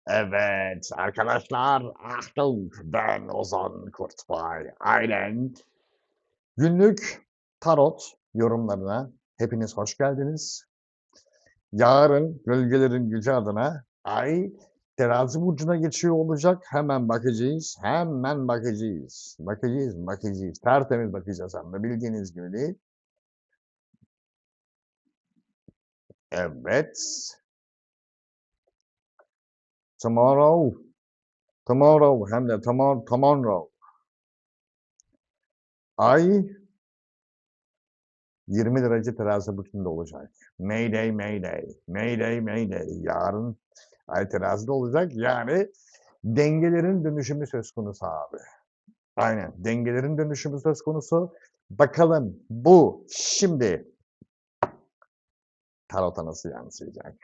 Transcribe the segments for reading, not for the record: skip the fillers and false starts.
Evet arkadaşlar, Achtung, ben Ozan Kurtbay. Aynen. Günlük tarot yorumlarına hepiniz hoş geldiniz. Yarın gölgelerin gücü adına Ay Terazi burcuna geçiyor olacak. Hemen bakacağız. Hemen bakacağız. Bakacağız. Tertemiz bakacağız hem de bildiğiniz gibi değil. Evet. Tomorrow. Tomorrow hem de tomorrow. Ay 20 derece terazi burcunda olacak. Mayday, mayday. Mayday, mayday. Yarın ay terazide olacak. Yani dengelerin dönüşümü söz konusu abi. Aynen. Dengelerin dönüşümü söz konusu. Bakalım bu şimdi tarota nasıl yansıyacak?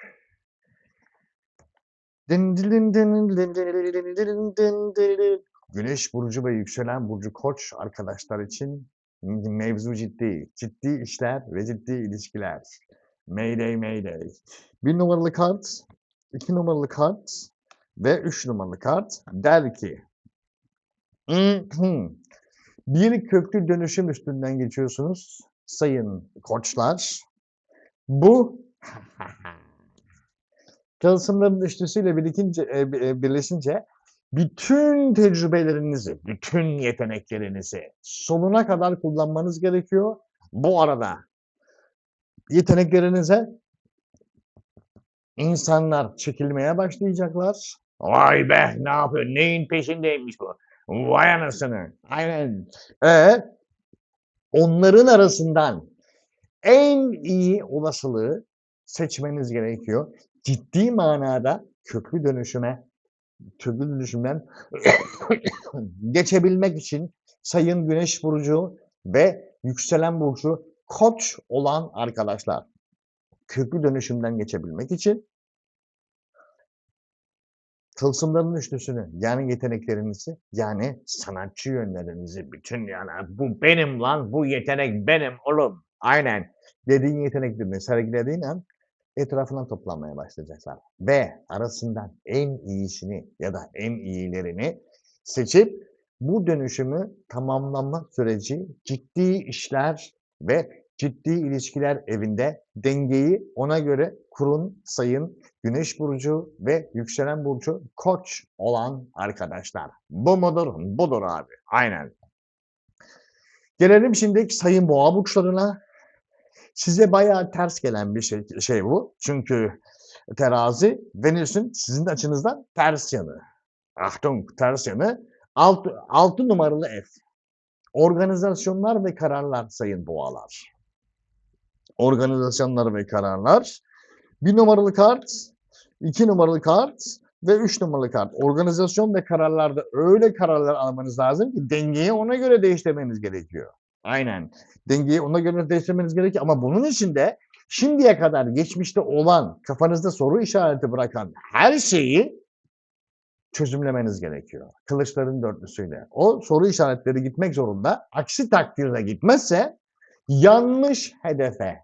Güneş burcu ve yükselen burcu Koç arkadaşlar için mevzu ciddi. Ciddi işler ve ciddi ilişkiler. Mayday, mayday. 1 numaralı kart, 2 numaralı kart ve 3 numaralı kart der ki bir köklü dönüşüm üstünden geçiyorsunuz sayın koçlar. Bu tılsımların üçlüsüyle birleşince bütün tecrübelerinizi, bütün yeteneklerinizi sonuna kadar kullanmanız gerekiyor. Bu arada yeteneklerinize insanlar çekilmeye başlayacaklar. Vay be ne yapıyor? Neyin peşindeymiş bu? Vay anasını. Aynen. Onların arasından en iyi olasılığı seçmeniz gerekiyor. Ciddi manada köklü dönüşümden geçebilmek için sayın Güneş burcu ve yükselen burcu Koç olan arkadaşlar köklü dönüşümden geçebilmek için tılsımların üçlüsünü yani yeteneklerinizi yani sanatçı yönlerinizi bütün yani bu benim lan bu yetenek benim oğlum aynen dediğin yeteneklerini sergilediğin an etrafına toplanmaya başlayacaklar. Ve arasından en iyisini ya da en iyilerini seçip bu dönüşümü tamamlama süreci ciddi işler ve ciddi ilişkiler evinde dengeyi ona göre kurun sayın Güneş burcu ve yükselen burcu Koç olan arkadaşlar. Bu mudur? Budur abi. Aynen. Gelelim şimdi sayın Boğa burçlarına. Size bayağı ters gelen bir şey bu. Çünkü terazi Venüs'ün sizin açınızdan ters yanı. Achtung ters yanı. 6 numaralı ev. Organizasyonlar ve kararlar sayın boğalar. Organizasyonlar ve kararlar. 1 numaralı kart, 2 numaralı kart ve 3 numaralı kart. Organizasyon ve kararlarda öyle kararlar almanız lazım ki dengeyi ona göre değiştirmeniz gerekiyor. Aynen. Dengeyi ona göre değiştirmeniz gerekiyor ama bunun için de şimdiye kadar geçmişte olan, kafanızda soru işareti bırakan her şeyi çözümlemeniz gerekiyor. Kılıçların dörtlüsüyle. O soru işaretleri gitmek zorunda. Aksi takdirde gitmezse yanlış hedefe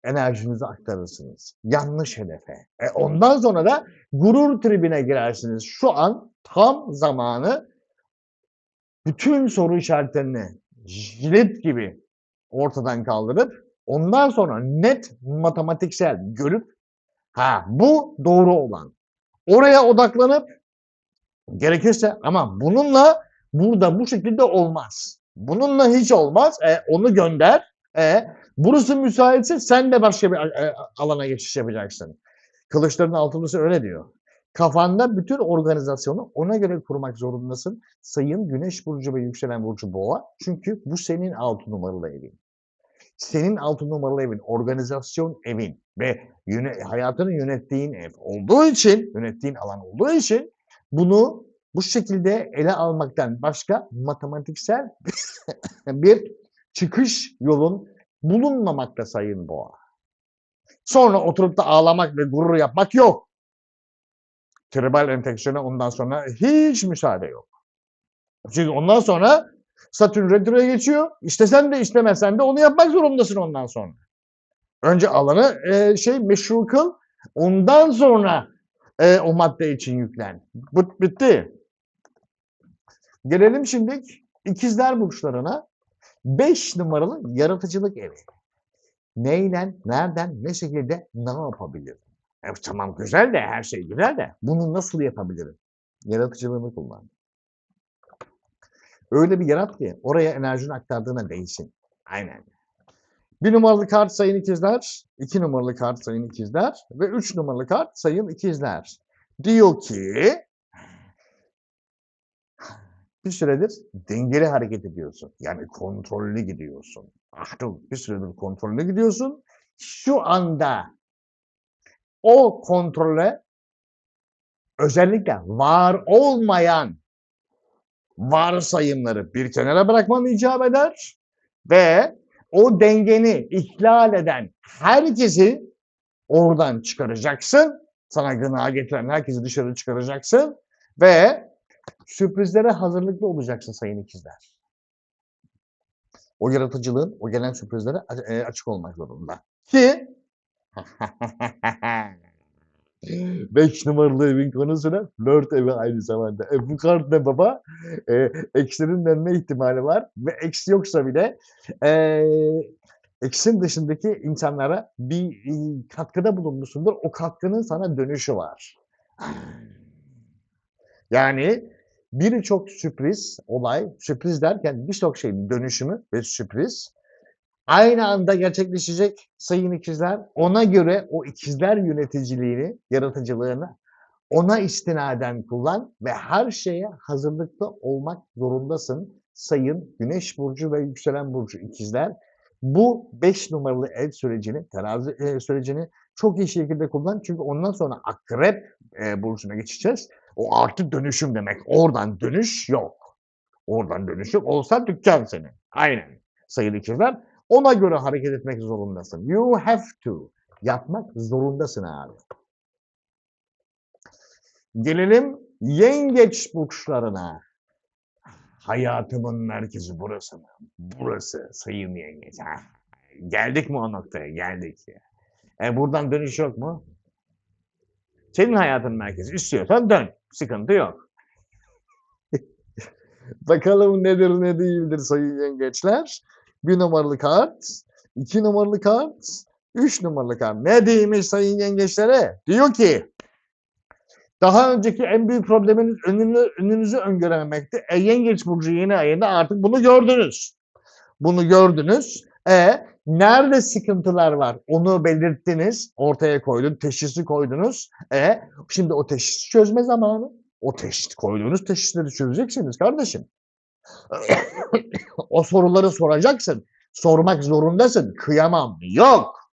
enerjinizi aktarırsınız. Yanlış hedefe. Ondan sonra da gurur tribine girersiniz. Şu an tam zamanı bütün soru işaretlerini jilet gibi ortadan kaldırıp ondan sonra net matematiksel görüp bu doğru olan. Oraya odaklanıp gerekirse ama bununla burada bu şekilde olmaz. Bununla hiç olmaz. Onu gönder. Burası müsaitse sen de başka bir alana geçiş yapacaksın. Kılıçların altılısı öyle diyor. Kafanda bütün organizasyonu ona göre kurmak zorundasın. Sayın Güneş burcu ve yükselen burcu Boğa. Çünkü bu senin 6 numaralı evin. Senin 6 numaralı evin, organizasyon evin ve hayatını yönettiğin ev olduğu için, yönettiğin alan olduğu için bunu bu şekilde ele almaktan başka matematiksel bir çıkış yolun bulunmamakta sayın Boğa. Sonra oturup da ağlamak ve gurur yapmak yok. Tribal enfeksiyona ondan sonra hiç müsaade yok. Çünkü ondan sonra Satürn retroya geçiyor. İstesen de istemesen de onu yapmak zorundasın ondan sonra. Önce alanı meşru kıl. Ondan sonra O madde için yüklen. Bitti. Gelelim şimdi ikizler burçlarına. 5 numaralı yaratıcılık evi. Neyle, nereden, ne şekilde, ne yapabilirim? Tamam güzel de, her şey güzel de bunu nasıl yapabilirim? Yaratıcılığını kullan. Öyle bir yarat ki oraya enerjini aktardığına değsin. Aynen. 1 numaralı kart sayın ikizler, 2 numaralı kart sayın ikizler ve 3 numaralı kart sayın ikizler. Diyor ki bir süredir dengeli hareket ediyorsun. Yani kontrollü gidiyorsun. Achtung, bir süredir kontrollü gidiyorsun. Şu anda o kontrole özellikle var olmayan varsayımları bir kenara bırakman icap eder ve o dengeni ihlal eden herkesi oradan çıkaracaksın. Sana gına getiren herkesi dışarı çıkaracaksın ve sürprizlere hazırlıklı olacaksın sayın ikizler. O yaratıcılığın, o gelen sürprizlere açık olmak zorunda. Ki 5 numaralı evin konusu ne? Flört evi aynı zamanda. Bu kart ne baba? Ekslerin dönme ihtimali var ve eks yoksa bile eksin dışındaki insanlara bir katkıda bulunmuşsundur. O katkının sana dönüşü var. Yani birçok sürpriz, olay, sürpriz derken birçok şeyin dönüşümü ve sürpriz aynı anda gerçekleşecek sayın ikizler. Ona göre o ikizler yöneticiliğini, yaratıcılığını ona istinaden kullan ve her şeye hazırlıklı olmak zorundasın sayın Güneş burcu ve yükselen burcu ikizler. Bu 5 numaralı ev sürecini, terazi sürecini çok iyi şekilde kullan. Çünkü ondan sonra akrep burcuna geçeceğiz. O artık dönüşüm demek. Oradan dönüş yok. Oradan dönüş yok. Olsa dükkan senin. Aynen. Sayın ikizler. Ona göre hareket etmek zorundasın. You have to. Yapmak zorundasın abi. Gelelim yengeç burçlarına. Hayatımın merkezi burası mı? Burası sayın yengeç. Ha. Geldik mi o noktaya? Geldik. Buradan dönüş yok mu? Senin hayatın merkezi. İstiyorsan dön. Sıkıntı yok. Bakalım nedir ne değildir sayın yengeçler. 1 numaralı kart, 2 numaralı kart, 3 numaralı kart. Ne değilmiş sayın yengeçlere? Diyor ki daha önceki en büyük probleminiz önünüzü öngörememekti. Yengeç burcu yeni ayında artık bunu gördünüz. Bunu gördünüz. Nerede sıkıntılar var? Onu belirttiniz. Ortaya koydun. Teşhisi koydunuz. Şimdi o teşhisi çözme zamanı. O teşhis koyduğunuz teşhisleri çözeceksiniz kardeşim. O soruları soracaksın. Sormak zorundasın. Kıyamam. Yok.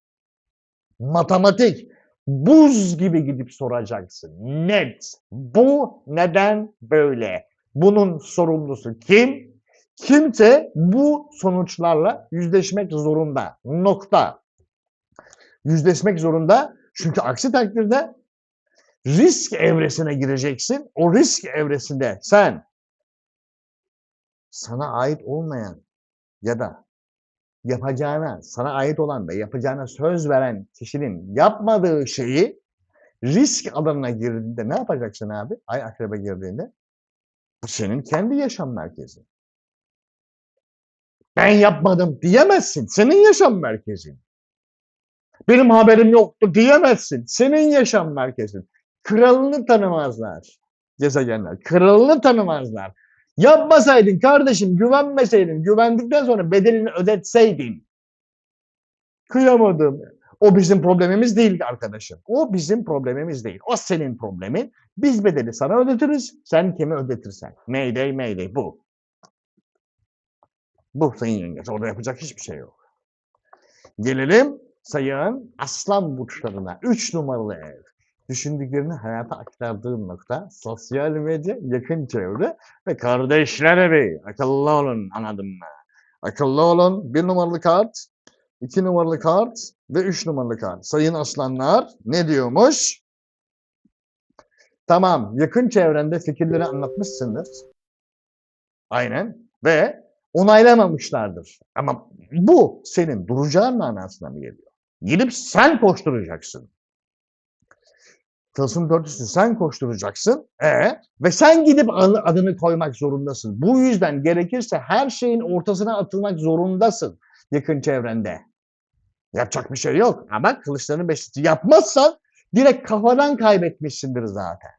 Matematik. Buz gibi gidip soracaksın. Net. Bu neden böyle? Bunun sorumlusu kim? Kimse bu sonuçlarla yüzleşmek zorunda. Nokta. Yüzleşmek zorunda. Çünkü aksi takdirde risk evresine gireceksin. O risk evresinde sen sana ait olmayan ya da yapacağına, sana ait olan ve yapacağına söz veren kişinin yapmadığı şeyi risk alanına girdiğinde ne yapacaksın abi? Ay akrebe girdiğinde. Bu senin kendi yaşam merkezin. Ben yapmadım diyemezsin. Senin yaşam merkezin. Benim haberim yoktu diyemezsin. Senin yaşam merkezin. Kralını tanımazlar. Gezegenler. Kralını tanımazlar. Yapmasaydın kardeşim, güvenmeseydin, güvendikten sonra bedelini ödetseydin. Kıyamadım. O bizim problemimiz değil arkadaşım. O bizim problemimiz değil. O senin problemin. Biz bedeli sana ödetiriz. Sen kime ödetirsen. Mayday mayday bu. Bu sayın yengeç. Orada yapacak hiçbir şey yok. Gelelim sayın aslan burçlarına. 3 numaralı ev. Düşündüklerini hayata aktardığın nokta sosyal medya, yakın çevre ve kardeşler evi. Akıllı olun, anladın mı? Akıllı olun. 1 numaralı kart, 2 numaralı kart ve 3 numaralı kart. Sayın aslanlar ne diyormuş? Tamam, yakın çevrende fikirleri anlatmışsındır. Aynen. Ve onaylamamışlardır. Ama bu senin duracağın manasına mı geliyor? Gidip sen koşturacaksın. Tılsım dörtlüsü sen koşturacaksın. Ve sen gidip adını koymak zorundasın. Bu yüzden gerekirse her şeyin ortasına atılmak zorundasın yakın çevrende. Yapacak bir şey yok. Ama kılıçların beşlisi yapmazsan direkt kafadan kaybetmişsindir zaten.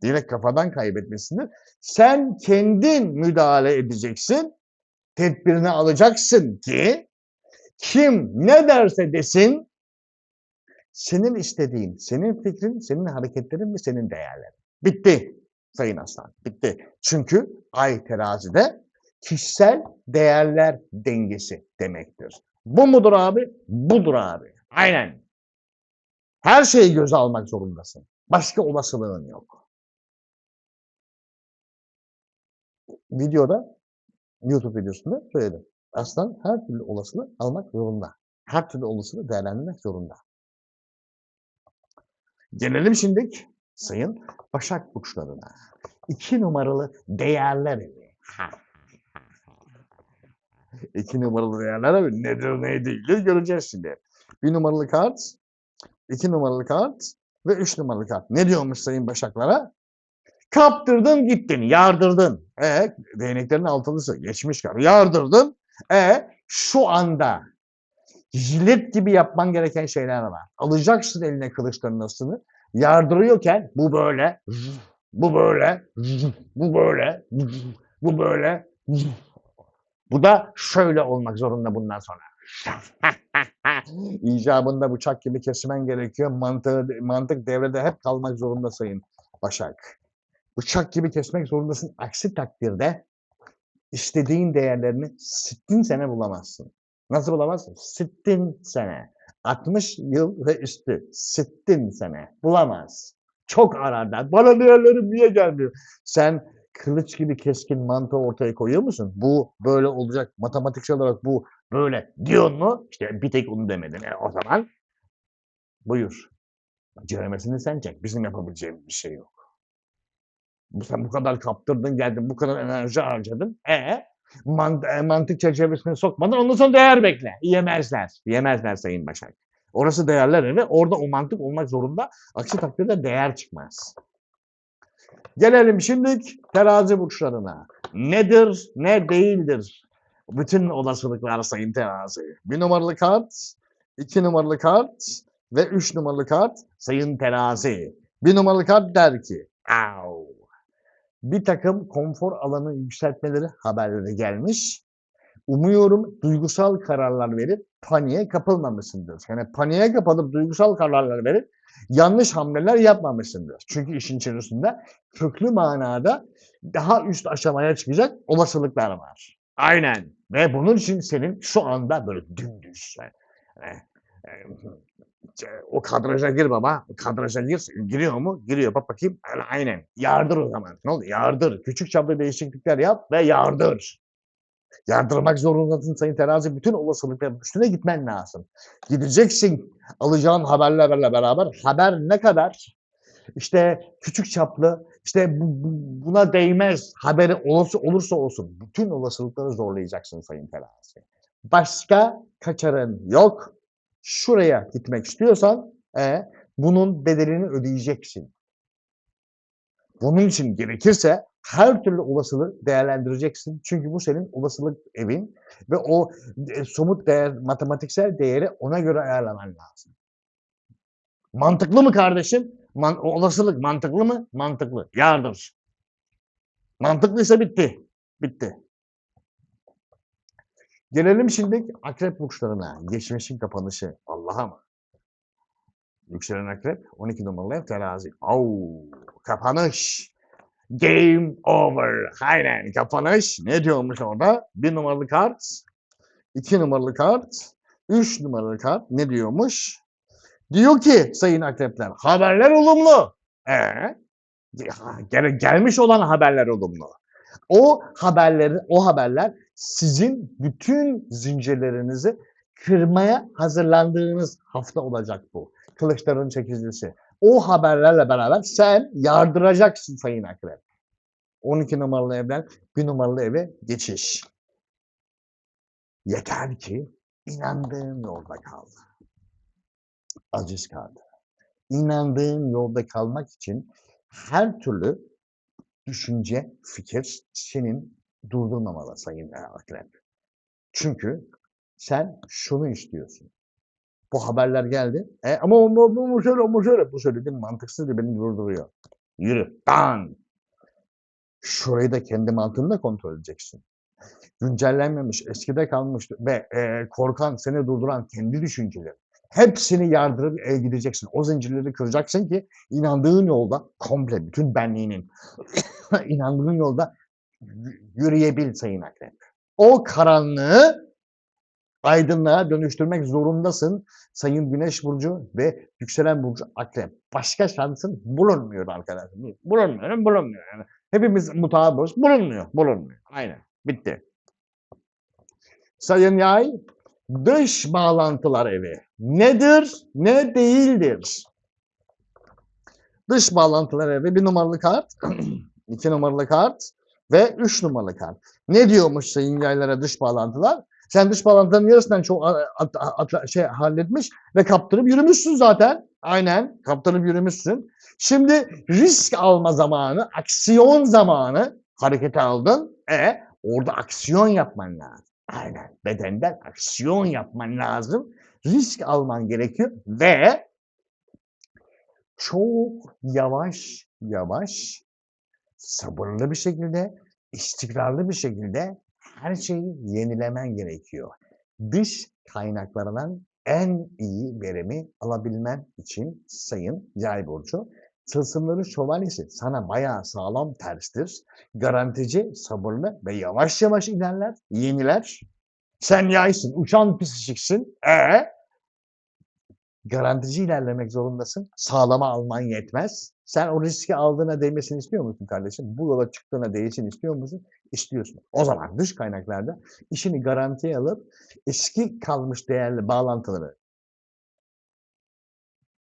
Direkt kafadan kaybetmişsindir. Sen kendin müdahale edeceksin. Tedbirini alacaksın ki kim ne derse desin senin istediğin, senin fikrin, senin hareketlerin ve senin değerlerin. Bitti Sayın Aslan, bitti. Çünkü ay terazide kişisel değerler dengesi demektir. Bu mudur abi? Budur abi. Aynen. Her şeyi göze almak zorundasın. Başka olasılığın yok. Videoda, YouTube videosunda söyledim. Aslan her türlü olasılığı almak zorunda. Her türlü olasılığı değerlendirmek zorunda. Gelelim şimdi Sayın Başak Burçlarına. 2 numaralı değerler evi. 2 numaralı değerler evi nedir ne değildir göreceğiz şimdi. 1 numaralı kart, 2 numaralı kart ve 3 numaralı kart. Ne diyormuş Sayın Başaklara? Kaptırdın gittin, yardırdın. Değneklerin altılısı geçmiş kart. Yardırdın. Şu anda jilet gibi yapman gereken şeyler var. Alacaksın eline kılıçların aslını. Yardırıyorken bu böyle, bu böyle, bu böyle, bu böyle. Bu da şöyle olmak zorunda bundan sonra. İcabında bıçak gibi kesmen gerekiyor. Mantık devrede hep kalmak zorunda Sayın Başak. Bıçak gibi kesmek zorundasın. Aksi takdirde istediğin değerlerini 60 sene bulamazsın. Nasıl bulamazsın? 60 sene. 60 yıl ve üstü. 60 sene. Bulamaz. Çok ararlar. Bana değerlerim niye gelmiyor? Sen kılıç gibi keskin mantığı ortaya koyuyor musun? Bu böyle olacak. Matematiksel olarak bu böyle diyor mu? İşte bir tek onu demedin. O zaman buyur. Ceremesini sen çek. Bizim yapabileceğimiz bir şey yok. Sen bu kadar kaptırdın geldin, bu kadar enerji harcadın. Mantık çerçevesine sokmadan ondan sonra değer bekle. Yemezler. Yemezler Sayın Başak. Orası değerler evi. Orada o mantık olmak zorunda. Aksi takdirde değer çıkmaz. Gelelim şimdi terazi burçlarına. Nedir, ne değildir? Bütün olasılıklar Sayın Terazi. 1 numaralı kart, 2 numaralı kart ve 3 numaralı kart Sayın Terazi. 1 numaralı kart der ki, bir takım konfor alanı yükseltmeleri haberleri gelmiş. Umuyorum duygusal kararlar verip paniğe kapılmamışsındır. Yani paniğe kapılıp duygusal kararlar verip yanlış hamleler yapmamışsındır. Çünkü işin içerisinde köklü manada daha üst aşamaya çıkacak olasılıklar var. Aynen. Ve bunun için senin şu anda böyle dümdüz o kadraja gir baba. Kadraja gir. Giriyor mu? Giriyor. Bak bakayım. Aynen. Yardır o zaman. Ne oldu? Yardır. Küçük çaplı değişiklikler yap ve yardır. Yardırmak zorundasın Sayın Terazi. Bütün olasılıkların üstüne gitmen lazım. Gideceksin. Alacağın haberlerle beraber haber ne kadar işte küçük çaplı işte buna değmez haberi olursa olsun bütün olasılıkları zorlayacaksın Sayın Terazi. Başka kaçarın yok. Şuraya gitmek istiyorsan bunun bedelini ödeyeceksin. Bunun için gerekirse her türlü olasılığı değerlendireceksin. Çünkü bu senin olasılık evin ve o somut değer, matematiksel değeri ona göre ayarlaman lazım. Mantıklı mı kardeşim? Olasılık mantıklı mı? Mantıklı. Yardır. Mantıklıysa bitti. Bitti. Gelelim şimdi akrep burçlarına. Geçmişin kapanışı. Allah'a mı? Yükselen akrep 12 numaralı ev terazi. Kapanış. Game over. Aynen kapanış. Ne diyormuş orada? 1 numaralı kart, 2 numaralı kart, 3 numaralı kart ne diyormuş? Diyor ki sayın akrepler haberler olumlu. Gelmiş olan haberler olumlu. O haberler sizin bütün zincirlerinizi kırmaya hazırlandığınız hafta olacak bu. Kılıçların çekicisi. O haberlerle beraber sen yardıracaksın sayın akrep. 12 numaralı evden 1 numaralı eve geçiş. Yeter ki inandığın yolda kal. Aziz kardeşim. İnandığın yolda kalmak için her türlü düşünce, fikir senin durdurmamalı sayın akrep. Çünkü sen şunu istiyorsun. Bu haberler geldi. Ama bu şöyle, bu şöyle. Bu söylediğin mantıksız ve beni durduruyor. Yürü. Dan. Şurayı da kendi mantığında kontrol edeceksin. Güncellenmemiş, eskide kalmış ve korkan, seni durduran kendi düşünceleri. Hepsini yardırıp gideceksin. O zincirleri kıracaksın ki inandığın yolda komple bütün benliğinin inandığın yolda yürüyebil sayın akrep. O karanlığı aydınlığa dönüştürmek zorundasın sayın Güneş burcu ve yükselen burcu akrep. Başka şansın bulunmuyor arkadaşlar. Bulunmuyor. Yani hepimiz mutabız. Bulunmuyor. Aynen. Bitti. Sayın Yay, dış bağlantılar evi. Nedir, ne değildir? Dış bağlantılar evi 1 numaralı kart, 2 numaralı kart ve 3 numaralı kart. Ne diyormuş sayın yaylara dış bağlantılar? Sen dış bağlantıların yarısından çok halletmiş ve kaptırıp yürümüşsün zaten. Aynen, kaptırıp yürümüşsün. Şimdi risk alma zamanı, aksiyon zamanı, harekete aldın. Orada aksiyon yapman lazım. Aynen, bedenden aksiyon yapman lazım. Risk alman gerekiyor ve çok yavaş, sabırlı bir şekilde, istikrarlı bir şekilde her şeyi yenilemen gerekiyor. Dış kaynaklarından en iyi verimi alabilmen için sayın Yay burcu, tılsımların şövalyesi sana bayağı sağlam terstir. Garantici, sabırlı ve yavaş ilerler, yeniler. Sen yaysın, uçan psikiksin. Garantici ilerlemek zorundasın. Sağlama alman yetmez. Sen o riski aldığına değmesini istiyor musun kardeşim? Bu yola çıktığına değsin istiyor musun? İstiyorsun. O zaman dış kaynaklarda işini garantiye alıp eski kalmış değerli bağlantıları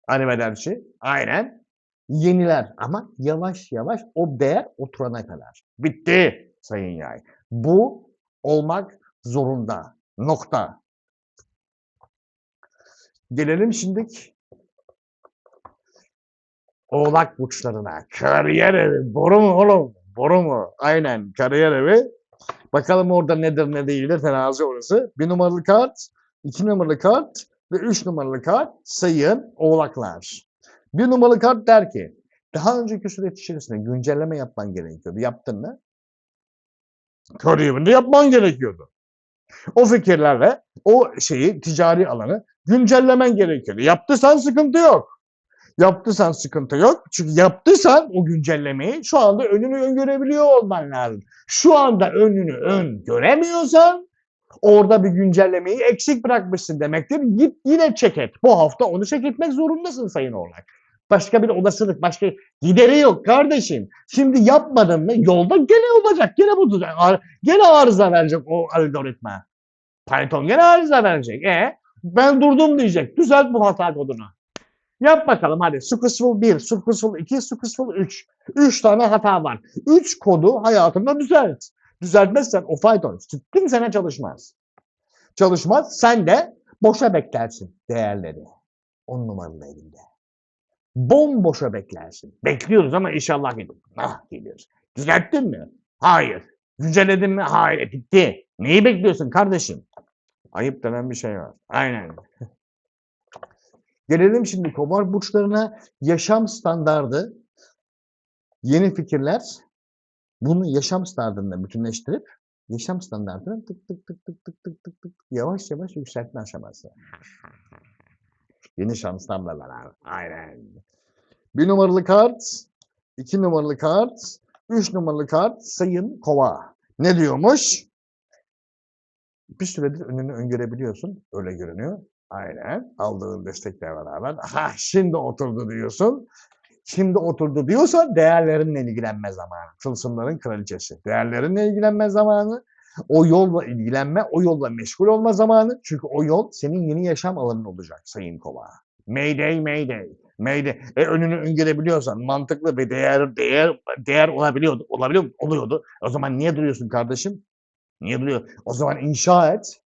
animederci aynen yeniler ama yavaş o değer oturana kadar. Bitti sayın yay. Bu olmak zorunda. Nokta. Gelelim şimdilik Oğlak burçlarına. Kariyer evi. Boru mu oğlum? Boru mu? Aynen. Kariyer evi. Bakalım orada nedir ne değildir. Terazi orası. 1 numaralı kart, 2 numaralı kart ve 3 numaralı kart sayın oğlaklar. 1 numaralı kart der ki daha önceki süreç içerisinde güncelleme yapman gerekiyordu. Yaptın mı? Kariyerinde yapman gerekiyordu. O fikirlerle o ticari alanı güncellemen gerekiyordu. Yaptıysan sıkıntı yok. Yaptıysan sıkıntı yok. Çünkü yaptıysan o güncellemeyi şu anda önünü öngörebiliyor olman lazım. Şu anda önünü göremiyorsan orada bir güncellemeyi eksik bırakmışsın demektir. Git yine check et. Bu hafta onu check etmek zorundasın sayın Oğlak. Başka bir olasılık, başka gideri yok kardeşim. Şimdi yapmadın mı yolda gene olacak. Gene bu gene arıza verecek o algoritma. Python gene arıza verecek. Ben durdum diyecek. Düzelt bu hata kodunu. Yap bakalım hadi. Successful 1, Successful 2, Successful 3. 3 tane hata var. 3 kodu hayatında düzelt. Düzeltmezsen o Python tüm sene çalışmaz. Çalışmaz. Sen de boşa beklersin değerleri. 10 numaralı elinde. Bomboşa beklersin. Bekliyoruz ama inşallah gelir. Gelir. Düzelttin mi? Hayır. Güncelledin mi? Hayır. Bitti. Neyi bekliyorsun kardeşim? Ayıp denen bir şey var. Aynen. Gelelim şimdi Kova burçlarına. Yaşam standardı, yeni fikirler, bunu yaşam standartında bütünleştirip yaşam standartını tık yavaş yükseltme aşaması. Yeni şanslarla beraber. Aynen. 1 numaralı kart, 2 numaralı kart, 3 numaralı kart sayın Kova. Ne diyormuş? Bir süredir önünü öngörebiliyorsun. Öyle görünüyor. Aynen. Aldığın destekle beraber. Şimdi oturdu diyorsun. Şimdi oturdu diyorsa değerlerinle ilgilenme zamanı. Tılsımların kraliçesi. Değerlerinle ilgilenme zamanı. O yolla ilgilenme, o yolla meşgul olma zamanı. Çünkü o yol senin yeni yaşam alanın olacak sayın Kova. Mayday. Önünü öngörebiliyorsan mantıklı ve değer oluyordu. O zaman niye duruyorsun kardeşim? Niye duruyor? O zaman inşa et.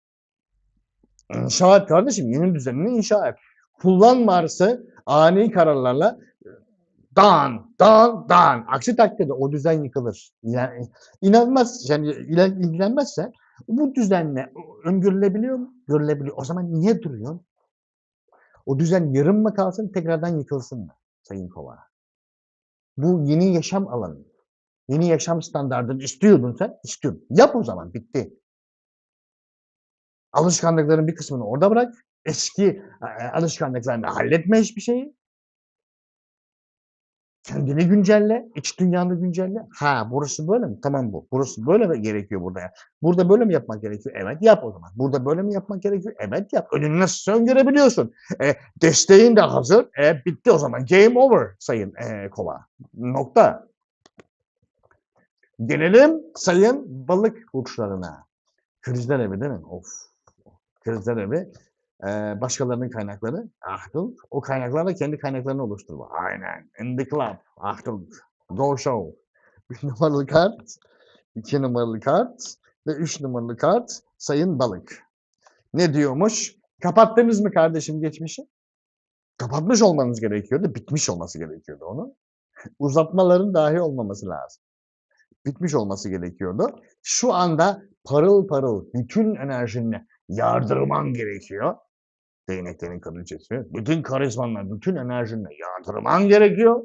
İnşa et kardeşim. Yeni düzenini inşa et. Kullanma arsa Ani kararlarla dan. Aksi takdirde o düzen yıkılır. Yani inanmaz, yani ilgilenmezse bu düzenle öngörülebiliyor mu? Görülebiliyor. O zaman niye duruyor? O düzen yarım mı kalsın, tekrardan yıkılsın mı Sayın Kova? Bu yeni yaşam alanı. Yeni yaşam standardını istiyordun sen, istiyorum. Yap o zaman, bitti. Alışkanlıkların bir kısmını orada bırak. Eski alışkanlıklarını halletme hiçbir şeyi. Kendini güncelle, iç dünyanı güncelle. Ha, burası böyle mi? Tamam bu. Burası böyle mi gerekiyor burada ya? Burada böyle mi yapmak gerekiyor? Evet, yap o zaman. Burada böyle mi yapmak gerekiyor? Evet, yap. Önünü nasıl öngörebiliyorsun? Desteğin de hazır. Bitti o zaman. Game over Sayın Kova. Nokta. Gelelim Sayın Balık burçlarına. Krizler evi değil mi? Of. Krizler evi. Başkalarının kaynakları. Achtung. O kaynaklarla kendi kaynaklarını oluşturma. Aynen. In the club. Achtung. Go show. 1 numaralı kart, 2 numaralı kart ve 3 numaralı kart Sayın Balık. Ne diyormuş? Kapattınız mı kardeşim geçmişi? Kapatmış olmanız gerekiyordu. Bitmiş olması gerekiyordu onun. Uzatmaların dahi olmaması lazım. Bitmiş olması gerekiyordu. Şu anda parıl parıl bütün enerjinle yardırman gerekiyor. Değneklerin kraliçesi. Bütün karizmanla, bütün enerjinle yardırman gerekiyor.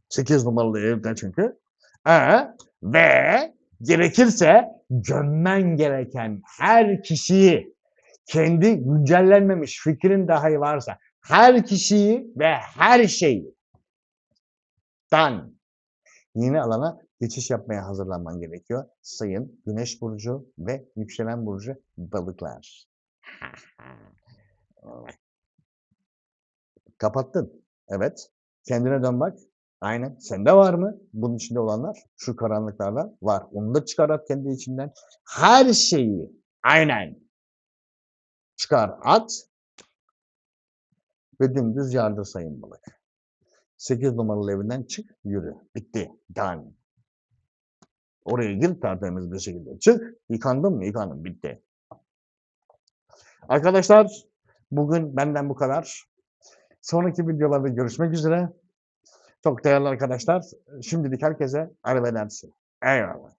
8 numaralı evde çünkü. Ve gerekirse gömmen gereken her kişiyi, kendi güncellenmemiş fikrin dahi varsa her kişiyi ve her şeyi yeni alana geçiş yapmaya hazırlanman gerekiyor. Sayın Güneş burcu ve yükselen burcu balıklar. Kapattın. Evet. Kendine dön bak. Aynen. Sende var mı bunun içinde olanlar? Şu karanlıklardan var. Onu da çıkar at kendi içinden. Her şeyi aynen çıkar at ve dümdüz yardır Sayın Balık. 8 numaralı evinden çık, yürü. Bitti. Done. Oraya gir tertemiz bir şekilde. Çık. Yıkandın mı? Yıkandım. Bitti. Arkadaşlar bugün benden bu kadar. Sonraki videolarda görüşmek üzere. Çok değerli arkadaşlar. Şimdilik herkese arrivederci. Eyvallah.